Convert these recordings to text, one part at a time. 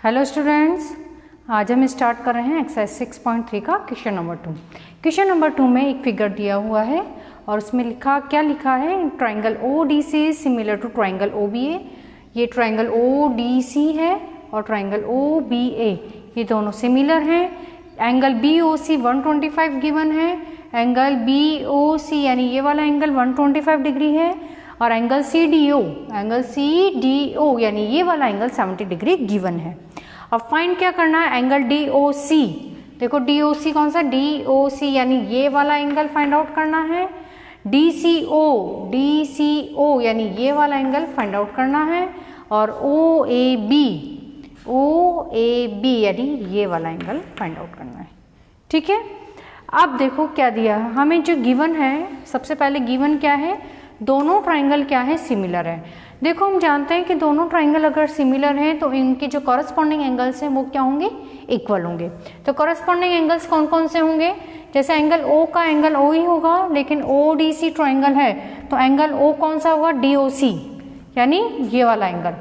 Hello students, आज हम start कर रहे हैं एक्सरसाइज 6.3 का क्वेश्चन नंबर 2। क्वेश्चन नंबर 2 में एक फिगर दिया हुआ है और उसमें क्या लिखा है, triangle ODC similar to triangle OBA। ये ट्राइंगल ODC है और ट्राइंगल OBA ये दोनों सिमिलर हैं। एंगल BOC 125 गिवन है। एंगल BOC यानी ये वाला एंगल 125 डिग्री है और एंगल CDO यानी ये वाला एंगल 70 डिग्री गिवन है। अब फाइंड क्या करना है, एंगल DOC। देखो DOC कौन सा, DOC यानी ये वाला एंगल फाइंड आउट करना है। DCO यानी ये वाला एंगल फाइंड आउट करना है। और OAB यानी ये वाला एंगल फाइंड आउट करना है। ठीक है, अब देखो क्या दिया है हमें, जो गिवन है सबसे पहले गिवन क्या है, दोनों ट्राइंगल क्या है, सिमिलर है। देखो हम जानते हैं कि दोनों ट्राइंगल अगर सिमिलर हैं तो इनके जो कॉरस्पॉन्डिंग एंगल्स हैं वो क्या होंगे, इक्वल होंगे। तो कॉरस्पॉन्डिंग एंगल्स कौन कौन से होंगे, जैसे एंगल O का एंगल O ही होगा, लेकिन ODC ट्राइंगल है तो एंगल O कौन सा होगा, DOC यानी ये वाला एंगल,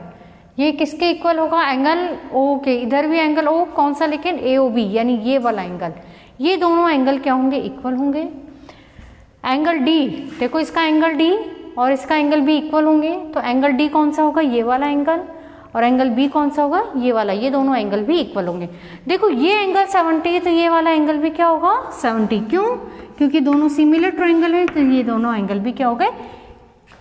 ये किसके इक्वल होगा, एंगल O के। इधर भी एंगल O कौन सा, लेकिन AOB यानी ये वाला एंगल, ये दोनों एंगल क्या होंगे, इक्वल होंगे। एंगल D, देखो इसका एंगल D और इसका एंगल B इक्वल होंगे, तो एंगल D कौन सा होगा, ये वाला एंगल, और एंगल B कौन सा होगा, ये वाला, ये दोनों एंगल भी इक्वल होंगे। देखो ये एंगल 70 है तो ये वाला एंगल भी क्या होगा, 70। क्यों, क्योंकि दोनों सिमिलर ट्राइंगल है तो ये दोनों एंगल भी क्या हो गए,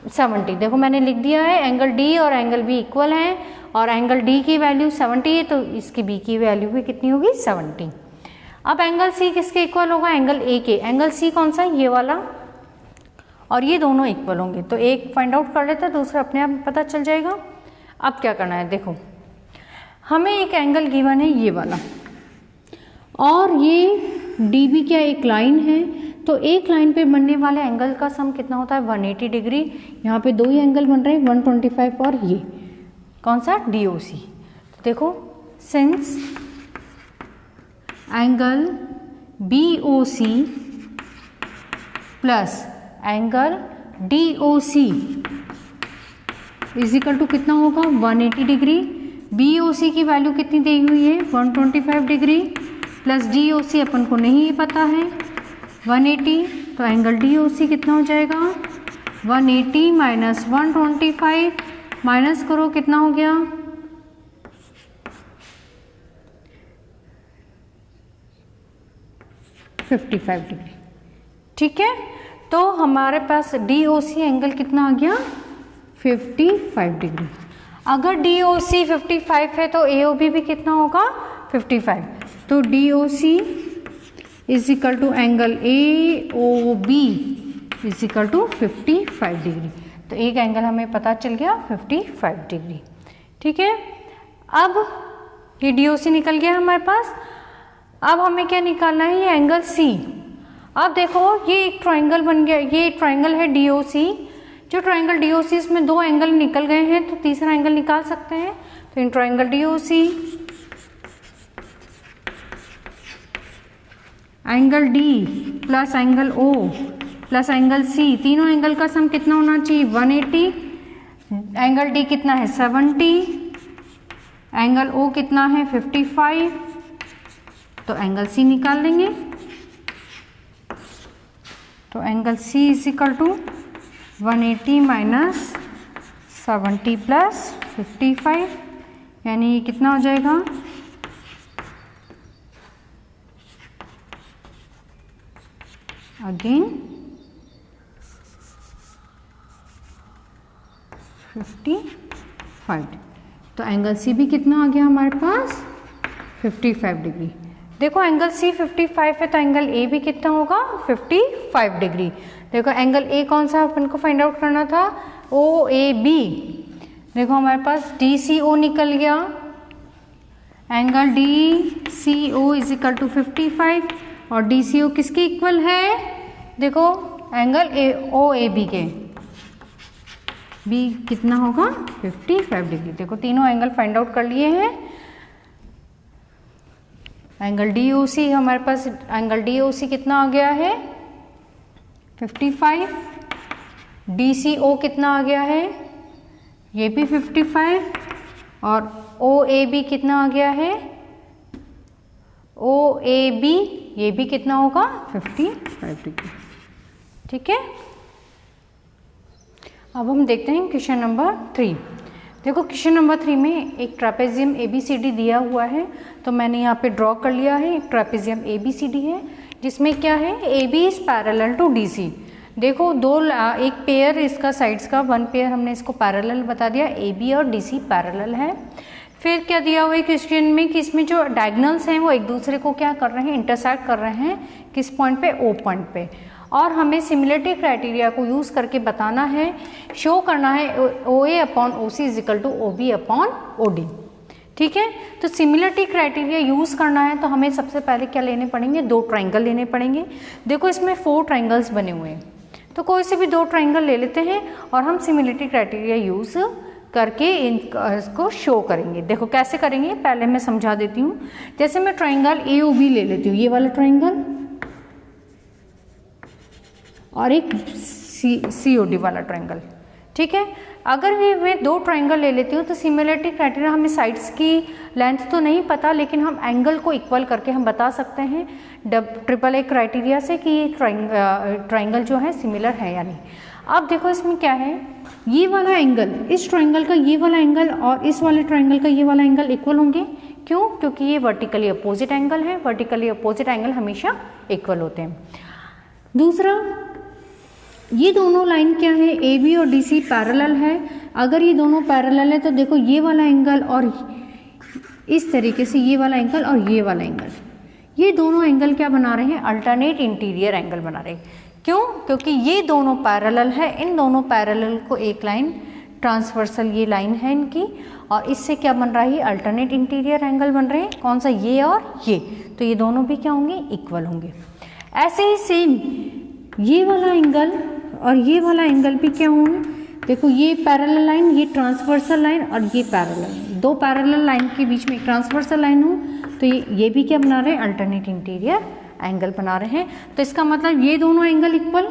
70। देखो मैंने लिख दिया है, एंगल D और एंगल B इक्वल हैं और एंगल D की वैल्यू 70 है तो इसकी B की वैल्यू भी कितनी होगी, 70। अब एंगल C किसके इक्वल होगा, एंगल A के। एंगल C कौन सा, ये वाला, और ये दोनों इक्वल होंगे। तो एक फाइंड आउट कर लेते हैं, दूसरा अपने आप पता चल जाएगा। अब क्या करना है, देखो हमें एक एंगल गिवन है ये वाला, और ये DB क्या एक लाइन है, तो एक लाइन पे बनने वाले एंगल का सम कितना होता है, 180 डिग्री। यहाँ पे दो ही एंगल बन रहे हैं, 125 और ये कौन सा, DOC। तो देखो since angle BOC plus angle DOC is equal to कितना होगा, 180 डिग्री। BOC की वैल्यू कितनी दी हुई है, 125 डिग्री, प्लस DOC अपन को नहीं पता है 180, तो एंगल DOC कितना हो जाएगा, 180 माइनस 125, माइनस करो कितना हो गया, 55 डिग्री। ठीक है, तो हमारे पास DOC एंगल कितना आ गया, 55 डिग्री। अगर DOC 55 है तो AOB भी कितना होगा, 55। तो DOC is equal to angle AOB is equal to 55 degree. तो एक एंगल हमें पता चल गया 55 डिग्री। ठीक है, अब ये DOC निकल गया हमारे पास। अब हमें क्या निकालना है, ये एंगल C। अब देखो ये एक ट्राइंगल बन गया, ये ट्राइंगल है DOC। जो ट्राइंगल DOC इसमें दो एंगल निकल गए हैं तो तीसरा एंगल निकाल सकते हैं। तो in triangle DOC angle D plus angle O plus angle C, तीनों एंगल का सम कितना होना चाहिए, 180। एंगल D कितना है, 70। एंगल O कितना है, 55। तो एंगल C निकाल लेंगे। तो angle C is equal to 180 minus 70 plus 55, यानी ये कितना हो जाएगा, अगेन 55। तो एंगल C भी कितना आ गया हमारे पास, 55 डिग्री। देखो एंगल C 55 है तो एंगल A भी कितना होगा, 55 डिग्री। देखो एंगल A कौन सा अपन को फाइंड आउट करना था, OAB। देखो हमारे पास DCO निकल गया, angle DCO is equal to 55 और DCO किसके इक्वल है, देखो एंगल OAB के, B कितना होगा, 55 डिग्री। देखो तीनों एंगल फाइंड आउट कर लिए हैं। एंगल DOC हमारे पास, एंगल DOC कितना आ गया है, 55। DCO कितना आ गया है, ये भी 55 और ओ ए बी कितना आ गया है, ओ ए बी ये भी कितना होगा 55 डिग्री। ठीक है, अब हम देखते हैं क्वेश्चन नंबर 3। देखो क्वेश्चन नंबर 3 में एक ट्रेपेजियम ABCD दिया हुआ है, तो मैंने यहाँ पे ड्रॉ कर लिया है। एक ट्रेपेजियम ABCD है जिसमें क्या है, AB is parallel to DC। देखो एक पेयर इसका साइड्स का, वन पेयर हमने इसको पैरेलल बता दिया, AB और DC पैरेलल है। फिर क्या दिया हुआ है क्वेश्चन में कि इसमें जो डायगोनल्स हैं वो एक दूसरे को क्या कर रहे हैं, इंटरसेक्ट कर रहे हैं, किस पॉइंट पे, O पॉइंट पे। और हमें सिमिलरिटी क्राइटेरिया को यूज़ करके बताना है, शो करना है OA upon OC is equal to OB upon OD। ठीक है, तो सिमिलरिटी क्राइटेरिया यूज़ करना है तो हमें सबसे पहले क्या लेने पड़ेंगे, 2 ट्राइंगल लेने पड़ेंगे। देखो इसमें 4 ट्राइंगल्स बने हुए हैं, तो कोई से भी 2 ट्राइंगल ले लेते हैं और हम सिमिलरिटी क्राइटेरिया यूज़ करके इसको शो करेंगे। देखो कैसे करेंगे, पहले मैं समझा देती हूँ। जैसे मैं ट्राइंगल AOB ले लेती हूँ, ये वाला ट्राइंगल, और एक COD वाला ट्राइंगल। ठीक है, अगर मैं 2 ट्राइंगल ले लेती हूँ तो सिमिलरिटी क्राइटेरिया, हमें साइड्स की लेंथ तो नहीं पता लेकिन हम एंगल को इक्वल करके हम बता सकते हैं AAA क्राइटेरिया से कि ये ट्राइंगल जो है सिमिलर है या नहीं। अब देखो इसमें क्या है, ये वाला एंगल, इस ट्राइंगल का ये वाला एंगल और इस वाले ट्राइंगल का ये वाला एंगल इक्वल होंगे। क्यों? क्योंकि ये वर्टिकली अपोजिट एंगल है, वर्टिकली अपोजिट एंगल हमेशा इक्वल होते हैं। दूसरा, ये दोनों लाइन क्या है, AB और DC पैरेलल है। अगर ये दोनों पैरेलल है तो देखो ये वाला एंगल और इस तरीके से ये वाला एंगल और ये वाला एंगल, ये दोनों एंगल क्या बना रहे हैं, अल्टरनेट इंटीरियर एंगल बना रहे हैं। क्यों? क्योंकि ये दोनों पैरेलल है, इन दोनों पैरेलल को एक लाइन ट्रांसवर्सल ये लाइन है इनकी, और इससे क्या बन रहा है, अल्टरनेट इंटीरियर एंगल बन रहे हैं। कौन सा, ये और ये, तो ये दोनों भी क्या होंगे, इक्वल होंगे। ऐसे ही सेम ये वाला एंगल और ये वाला एंगल भी क्या होंगे, देखो ये पैरेलल लाइन, ये ट्रांसवर्सल लाइन और ये पैरेलल, 2 पैरेलल लाइन के बीच में एक ट्रांसवर्सल लाइन हो, तो ये भी क्या बना रहे हैं, अल्टरनेट इंटीरियर एंगल बना रहे हैं। तो इसका मतलब ये दोनों एंगल इक्वल,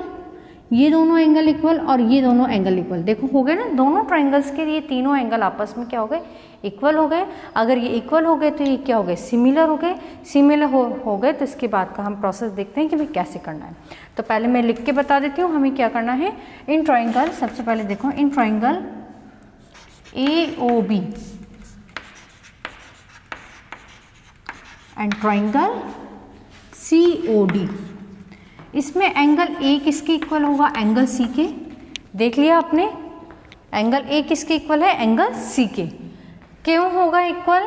ये दोनों एंगल इक्वल और ये दोनों एंगल इक्वल। देखो हो गए ना, दोनों ट्राइंगल्स के ये तीनों एंगल आपस में क्या हो गए, इक्वल हो गए। अगर ये इक्वल हो गए तो ये क्या हो गए, सिमिलर हो गए। सिमिलर हो गए तो इसके बाद का हम प्रोसेस देखते हैं कि भाई कैसे करना है। तो पहले मैं लिख के बता देती हूँ हमें क्या करना है। इन ट्राइंगल, सबसे पहले देखो in triangle AOB and triangle COD, इसमें एंगल A किसके इक्वल होगा, एंगल C के। देख लिया आपने, एंगल A किसके इक्वल है, एंगल C के। क्यों होगा इक्वल,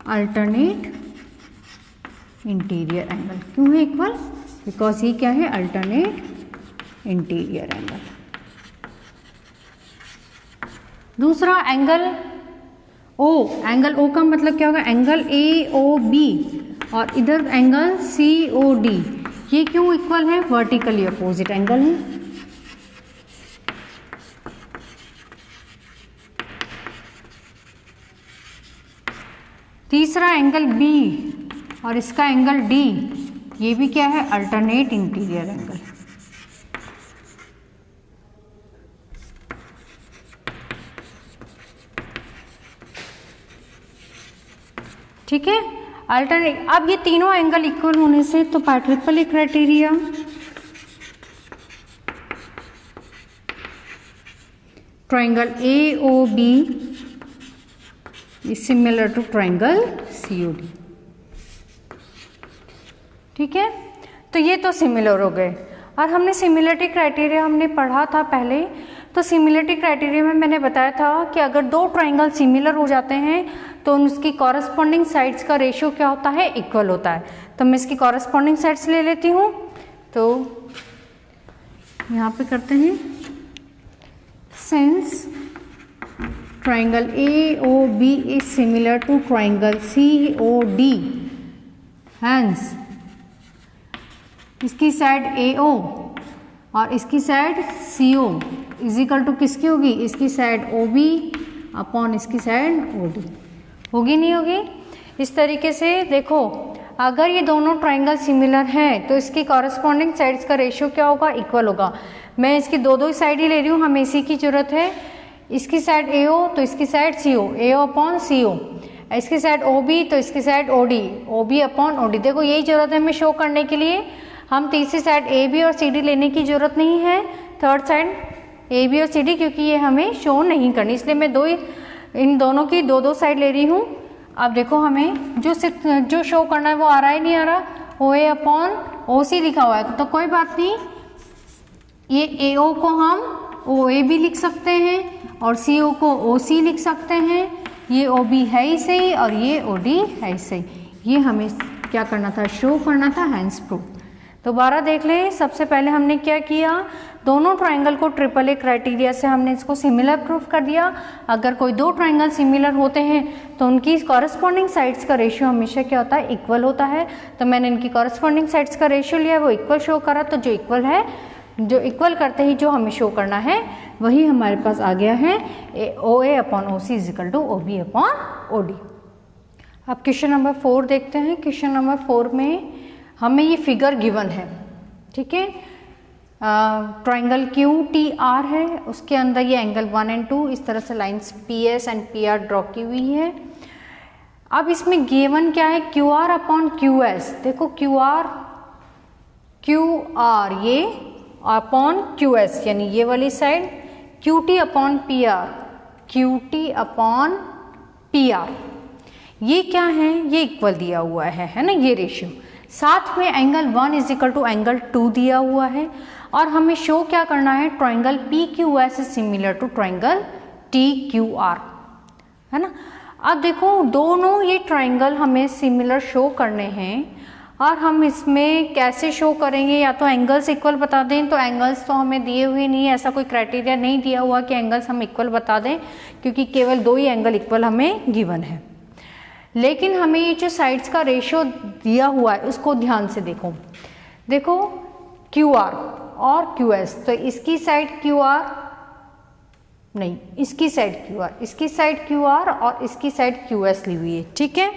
अल्टरनेट इंटीरियर एंगल। क्यों है इक्वल, बिकॉज ये क्या है, अल्टरनेट इंटीरियर एंगल। दूसरा एंगल O, एंगल O का मतलब क्या होगा, एंगल AOB और इधर एंगल COD, ये क्यों इक्वल है, वर्टिकली अपोजिट एंगल है। तीसरा एंगल B और इसका एंगल D, ये भी क्या है, अल्टरनेट इंटीरियर एंगल। ठीक है, अल्टरनेट। अब ये तीनों एंगल इक्वल होने से तो AAA criteria, triangle AOB is similar to triangle COD। ठीक है, तो ये तो सिमिलर हो गए। और हमने सिमिलरिटी क्राइटेरिया हमने पढ़ा था पहले, तो सिमिलरिटी क्राइटेरिया में मैंने बताया था कि अगर 2 ट्राइंगल सिमिलर हो जाते हैं तो उसकी कॉरस्पॉन्डिंग साइड्स का रेशियो क्या होता है, इक्वल होता है। तो मैं इसकी कॉरस्पॉन्डिंग साइड्स ले लेती हूँ, तो यहाँ पे करते हैं, since triangle AOB is similar to triangle COD, hence इसकी साइड AO और इसकी side CO is equal to किसकी होगी, इसकी साइड OB अपॉन इसकी साइड OD। होगी नहीं होगी? इस तरीके से देखो, अगर ये दोनों ट्राइंगल सिमिलर हैं तो इसकी कॉरस्पॉन्डिंग साइड्स का रेशियो क्या होगा, इक्वल होगा। मैं इसकी 2 साइड ही ले रही हूँ, हमें इसी की जरूरत है। इसकी साइड AO तो इसकी side CO, AO upon CO, इसकी साइड OB तो इसकी side OD, OB upon OD। देखो यही जरूरत है हमें शो करने के लिए, हम तीसरी साइड AB और CD लेने की जरूरत नहीं है, थर्ड साइड AB और CD, क्योंकि ये हमें शो नहीं करनी, इसलिए मैं इन दोनों की दो साइड ले रही हूँ। अब देखो हमें जो शो करना है वो आ रहा है नहीं आ रहा, OA अपॉन OC लिखा हुआ है, तो कोई बात नहीं, ये AO को हम OA भी लिख सकते हैं और CO को OC लिख सकते हैं, ये OB है ही सही और ये OD है ही सही। ये हमें क्या करना था, शो करना था, हैंस प्रूफ। दोबारा देख लें, सबसे पहले हमने क्या किया, दोनों ट्राइंगल को AAA क्राइटेरिया से हमने इसको सिमिलर प्रूफ कर दिया। अगर कोई दो ट्राइंगल सिमिलर होते हैं तो उनकी कॉरस्पॉन्डिंग साइड्स का रेशियो हमेशा क्या होता है, इक्वल होता है। तो मैंने इनकी कॉरस्पॉन्डिंग साइड्स का रेशियो लिया, वो इक्वल शो करा, तो जो इक्वल है, जो इक्वल करते ही जो हमें शो करना है वही हमारे पास आ गया है, OA upon OC is equal to OB upon OD। अब क्वेश्चन नंबर 4 देखते हैं। क्वेश्चन नंबर 4 में हमें ये फिगर गिवन है, ठीक है, ट्राइंगल QTR है, उसके अंदर ये एंगल 1 और 2, इस तरह से lines PS and PR draw की हुई है। अब इसमें गिवन क्या है, QR अपॉन QS। देखो QR ये अपॉन QS, यानी ये वाली side, QT upon PR, QT upon PR, ये क्या है, ये इक्वल दिया हुआ है ना, ये रेशियो। साथ में एंगल 1 इजिकल टू एंगल 2 दिया हुआ है, और हमें शो क्या करना है, triangle PQS is similar to triangle TQR, है ना। अब देखो दोनों ये ट्राइंगल हमें सिमिलर शो करने हैं, और हम इसमें कैसे शो करेंगे, या तो एंगल्स इक्वल बता दें, तो एंगल्स तो हमें दिए हुए नहीं है, ऐसा कोई क्राइटेरिया नहीं दिया हुआ कि एंगल्स हम इक्वल बता दें, क्योंकि केवल 2 ही एंगल इक्वल हमें गिवन है। लेकिन हमें ये जो साइड्स का रेशियो दिया हुआ है उसको ध्यान से देखो QR और QS, तो इसकी साइड QR नहीं, इसकी साइड QR, इसकी साइड QR और इसकी साइड QS ली हुई है, ठीक है।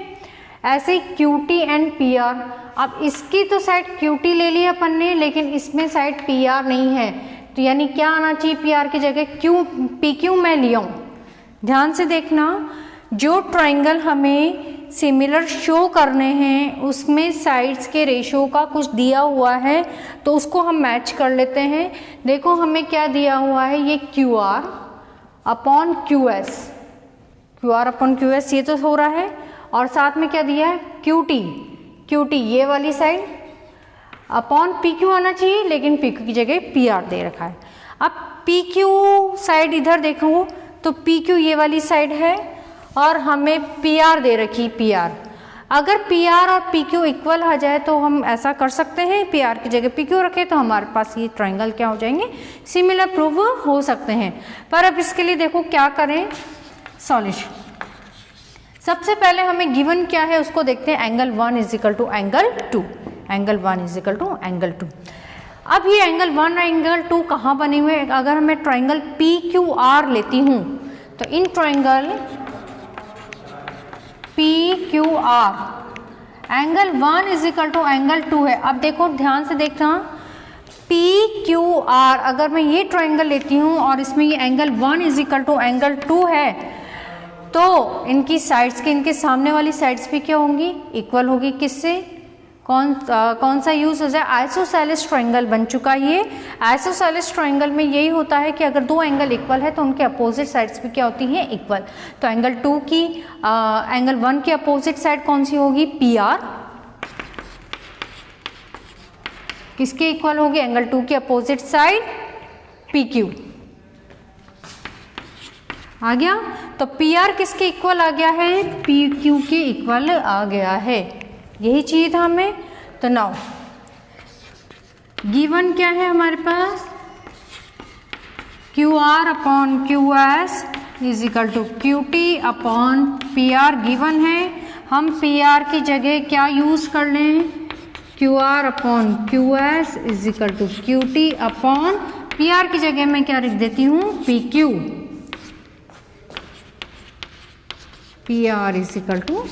ऐसे ही QT एंड PR, अब इसकी तो साइड QT ले लिया अपन ने, लेकिन इसमें साइड PR नहीं है, तो यानी क्या आना चाहिए, PR की जगह PQ मैं लिया हूँ। ध्यान से देखना, जो ट्राइंगल हमें सिमिलर शो करने हैं उसमें साइड्स के रेशियो का कुछ दिया हुआ है, तो उसको हम मैच कर लेते हैं। देखो हमें क्या दिया हुआ है, ये QR upon QS, QR upon QS ये तो हो रहा है, और साथ में क्या दिया है, QT ये वाली साइड अपॉन PQ आना चाहिए, लेकिन PQ की जगह PR दे रखा है। अब PQ साइड इधर देखो तो PQ ये वाली साइड है, और हमें PR दे रखी, PR। अगर PR और PQ इक्वल आ जाए तो हम ऐसा कर सकते हैं, PR की जगह PQ रखें, तो हमारे पास ये ट्राइंगल क्या हो जाएंगे, सिमिलर प्रूव हो सकते हैं। पर अब इसके लिए देखो क्या करें, सॉल्यूशन। सबसे पहले हमें गिवन क्या है उसको देखते हैं, angle 1 is equal to angle 2, angle 1 is equal to angle 2। अब ये एंगल 1 और एंगल 2 कहाँ बने हुए हैं, अगर मैं ट्राइंगल PQR लेती हूँ तो in triangle PQR angle 1 is equal to angle 2 है। अब देखो ध्यान से देखना, PQR अगर मैं ये ट्राइंगल लेती हूँ और इसमें ये एंगल 1 इजिकल टू एंगल 2 है, तो इनकी साइड्स के, इनके सामने वाली साइड्स भी क्या होंगी, इक्वल होगी। किससे, कौन सा यूज हो जाए, आइसोसेलेस ट्राइंगल बन चुका है ये। आइसोसेलेस ट्राइंगल में यही होता है कि अगर दो एंगल इक्वल है तो उनके अपोजिट साइड्स भी क्या होती हैं, इक्वल। तो एंगल 2 की एंगल 1 की अपोजिट साइड कौन सी होगी, PR। किसके इक्वल होगी, एंगल 2 की अपोजिट साइड PQ। आ गया, तो PR किसके इक्वल आ गया है, PQ के इक्वल आ गया है। यही चाहिए था हमें। तो नाउ गिवन क्या है हमारे पास, QR upon QS is equal to QT upon PR given है। हम PR की जगह क्या यूज कर लें, QR upon QS is equal to QT upon PR की जगह मैं क्या लिख देती हूँ, PQ। PR is equal to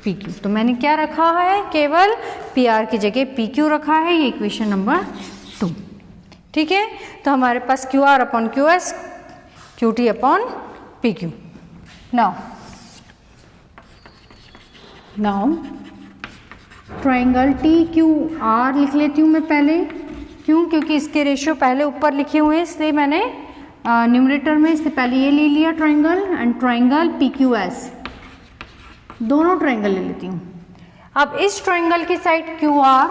PQ। तो मैंने क्या रखा है, केवल PR की जगह PQ रखा है, ये इक्वेशन नंबर 2। ठीक है, तो हमारे पास QR upon QS QT upon PQ। Now triangle TQR लिख लेती हूँ मैं पहले, क्यों? क्योंकि इसके रेशियो पहले ऊपर लिखे हुए हैं, इसलिए मैंने न्यूमरेटर में इससे पहले ये ले लिया ट्राइंगल, एंड ट्राइंगल PQS, दोनों ट्राइंगल ले लेती हूँ। अब इस ट्राइंगल की साइड QR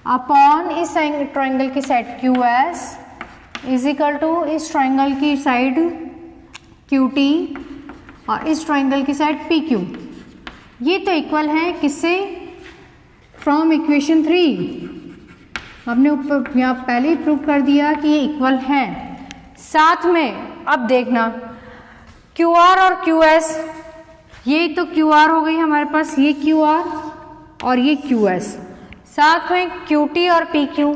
अपॉन इस ट्राइंगल की side QS is equal to इस ट्राइंगल की साइड QT और इस ट्राइंगल की साइड PQ। ये तो इक्वल है किससे? फ्रॉम इक्वेशन 3 हमने ऊपर यहाँ पहले ही प्रूव कर दिया कि ये इक्वल है। साथ में अब देखना QR और QS, ये तो QR हो गई हमारे पास, ये QR और ये QS, साथ में QT और PQ,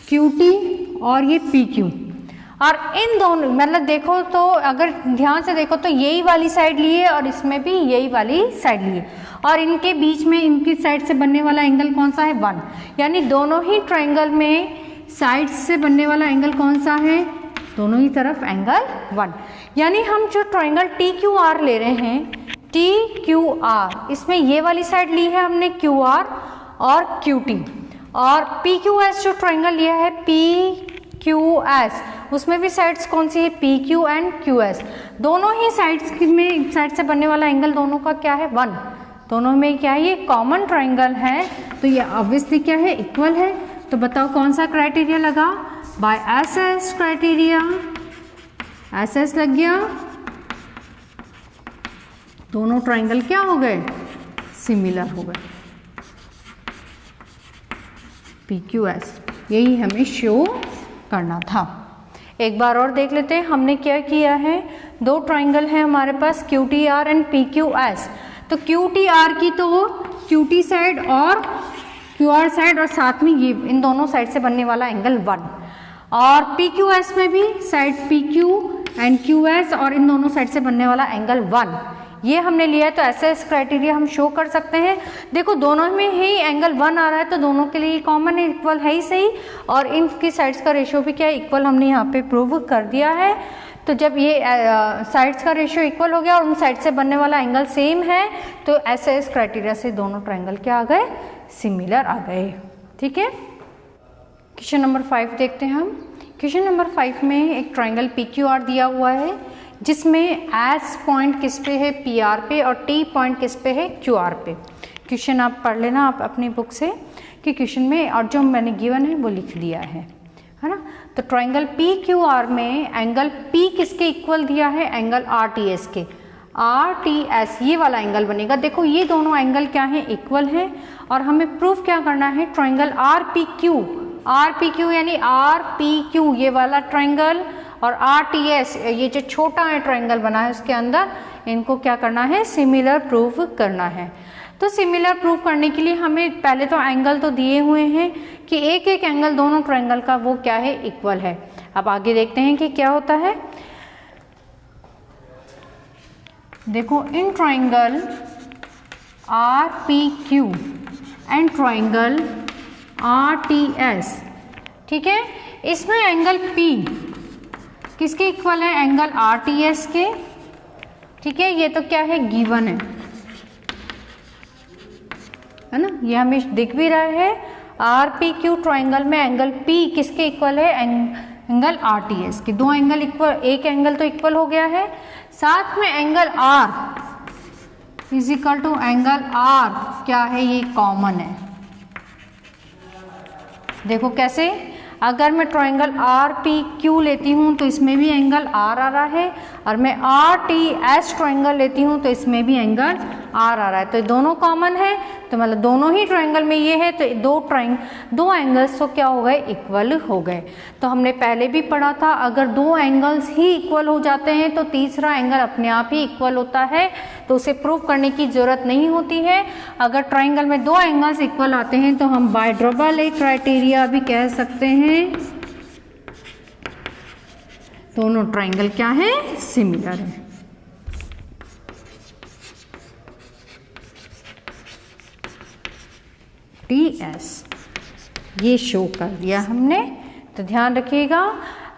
QT और ये PQ, और इन दोनों मतलब देखो तो अगर ध्यान से देखो तो यही वाली साइड लिए और इसमें भी यही वाली साइड लिए, और इनके बीच में इनकी साइड से बनने वाला एंगल कौन सा है? 1। यानी दोनों ही ट्राइंगल में साइड से बनने वाला एंगल कौन सा है? दोनों ही तरफ एंगल 1। यानी हम जो ट्राइंगल TQR ले रहे हैं, TQR, इसमें ये वाली साइड ली है हमने QR और QT, और PQS जो ट्राइंगल लिया है PQS, उसमें भी साइड्स कौन सी है? PQ and QS। दोनों ही साइड्स में साइड से बनने वाला एंगल दोनों का क्या है? 1। दोनों में क्या है? ये कॉमन ट्राइंगल है, तो ये ऑब्वियसली क्या है? इक्वल है। तो बताओ कौन सा क्राइटेरिया लगा? बाय SS क्राइटेरिया, SS लग गया, दोनों ट्राइंगल क्या हो गए? सिमिलर हो गए। PQS, यही हमें शो करना था। एक बार और देख लेते हैं हमने क्या किया है। दो ट्राइंगल है हमारे पास QTR एंड PQS। तो QTR की तो QT साइड और QR साइड और साथ में ये इन दोनों साइड से बनने वाला एंगल 1, और PQS में भी साइड PQ एंड QS और इन दोनों साइड से बनने वाला एंगल 1, ये हमने लिया है। तो SS क्राइटेरिया हम शो कर सकते हैं। देखो दोनों में ही एंगल 1 आ रहा है, तो दोनों के लिए कॉमन इक्वल है ही सही, और इनकी साइड्स का रेशियो भी क्या है? इक्वल, हमने यहाँ पे प्रूव कर दिया है। तो जब ये साइड्स का रेशियो इक्वल हो गया और उन साइड से बनने वाला एंगल सेम है, तो SS क्राइटेरिया से दोनों ट्राइंगल क्या आ गए? सिमिलर आ गए। ठीक है, क्वेश्चन नंबर 5 देखते हैं हम। क्वेश्चन नंबर 5 में एक ट्राइंगल PQR दिया हुआ है, जिसमें S पॉइंट किस पे है? PR पे, और T पॉइंट किस पे है? QR पे। क्वेश्चन आप पढ़ लेना आप अपनी बुक से कि क्वेश्चन में, और जो मैंने गिवन है वो लिख दिया है ना। तो ट्राइंगल PQR में एंगल P किसके इक्वल दिया है? एंगल RTS के। RTS ये वाला एंगल बनेगा। देखो ये दोनों एंगल क्या है? इक्वल है, और हमें प्रूफ क्या करना है? ट्राइंगल RPQ यानी RPQ ये वाला ट्राइंगल और RTS ये जो छोटा है ट्राइंगल बना है उसके अंदर, इनको क्या करना है? सिमिलर प्रूफ करना है। तो सिमिलर प्रूफ करने के लिए हमें पहले तो एंगल तो दिए हुए हैं कि एक एक एंगल दोनों ट्राइंगल का वो क्या है? इक्वल है। अब आगे देखते हैं कि क्या होता है। देखो in triangle RPQ and triangle RTS, ठीक है, इसमें एंगल P किसके इक्वल है? एंगल RTS के। ठीक है, ये तो क्या है? गिवन है ना, ये हमें दिख भी रहा है। RPQ ट्राइंगल में एंगल P किसके इक्वल है? एंगल RTS के। दो एंगल इक्वल, एक एंगल तो इक्वल हो गया है, साथ में angle R is equal to angle R क्या है? ये कॉमन है। देखो कैसे, अगर मैं ट्राइंगल RPQ लेती हूँ तो इसमें भी एंगल R आ रहा है, और मैं RTS ट्राइंगल लेती हूँ तो इसमें भी एंगल R आ रहा है। तो दोनों कॉमन है, तो मतलब दोनों ही ट्राइंगल में ये है, तो दो एंगल्स तो क्या हो गए? इक्वल हो गए। तो हमने पहले भी पढ़ा था, अगर दो एंगल्स ही इक्वल हो जाते हैं तो तीसरा एंगल अपने आप ही इक्वल होता है, तो उसे प्रूव करने की जरूरत नहीं होती है। अगर ट्राइंगल में दो एंगल्स इक्वल आते हैं तो हम बाय ड्रॉबल क्राइटेरिया भी कह सकते हैं। दोनों ट्राइंगल क्या है? सिमिलर है। TS ये शो कर दिया हमने, तो ध्यान रखिएगा।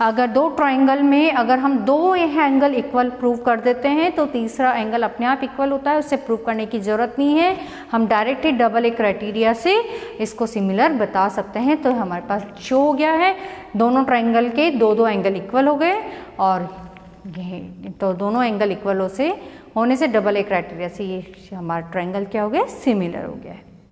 अगर दो ट्राइंगल में अगर हम दो एंगल इक्वल प्रूव कर देते हैं तो तीसरा एंगल अपने आप इक्वल होता है, उससे प्रूव करने की ज़रूरत नहीं है, हम direct he double A criteria से इसको सिमिलर बता सकते हैं। तो हमारे पास शो हो गया है दोनों ट्राइंगल के दो एंगल इक्वल हो गए, और तो दोनों एंगल इक्वल होने से डबल ए क्राइटेरिया से ये हमारा ट्राइंगल क्या हो गया, सिमिलर हो गया है।